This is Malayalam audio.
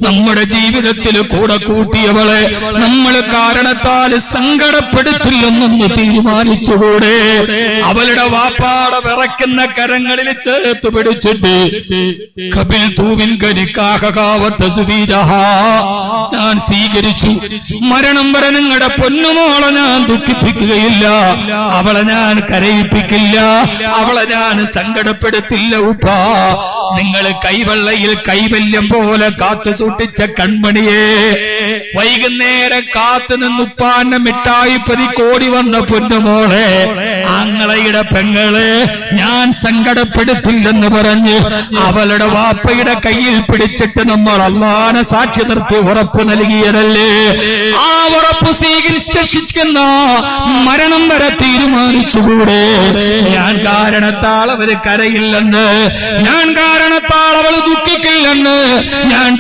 നമ്മുടെ ജീവിതത്തിൽ കൂടെ കൂട്ടിയവളെ നമ്മൾ കാരണത്താൽ സങ്കടപ്പെടുത്തില്ലെന്നൊന്ന് തീരുമാനിച്ചുകൂടെ? അവളുടെ വാപ്പാടെ വിറയ്ക്കുന്ന കരങ്ങളിൽ ചേർത്ത് പിടിച്ചിട്ട് ഞാൻ സ്വീകരിച്ചു, മരണം വരെ നിങ്ങളുടെ പൊന്നുമോളെ ഞാൻ ദുഃഖിപ്പിക്കുകയില്ല, അവളെ ഞാൻ കരയിപ്പിക്കില്ല, അവളെ ഞാൻ സങ്കടപ്പെടുത്തില്ല ഉപ്പ. നിങ്ങൾ കൈവെള്ളയിൽ കൈവല്യം പോലെ കാത്തു സൂക്ഷിച്ച കൺമണിയെ വൈകുന്നേരം കാത്തു നിന്നുപ്പാന്ന മിഠായി പതിക്കോടി വന്ന പൊന്നുമോളെ ആങ്ങളയുടെ പെങ്ങളെ ഞാൻ സങ്കടപ്പെടുത്തില്ലെന്ന് പറഞ്ഞ് അവളുടെ വാപ്പയുടെ കയ്യിൽ പിടിച്ചിട്ട് നമ്മൾ അല്ലാഹുവിനെ സാക്ഷി നിർത്തി ഉറപ്പ് നൽകിയതല്ലേ? ആ ഉറപ്പ് സ്വീകരിക്കുന്ന മരണം വരെ തീരുമാനിച്ചുകൂടെ? ഞാൻ കാരണത്താൽ അവര് കരയില്ലെന്ന്, ഞാൻ കാരണത്താൽ അവൾ ദുഃഖിക്കില്ലെന്ന്, ഞാൻ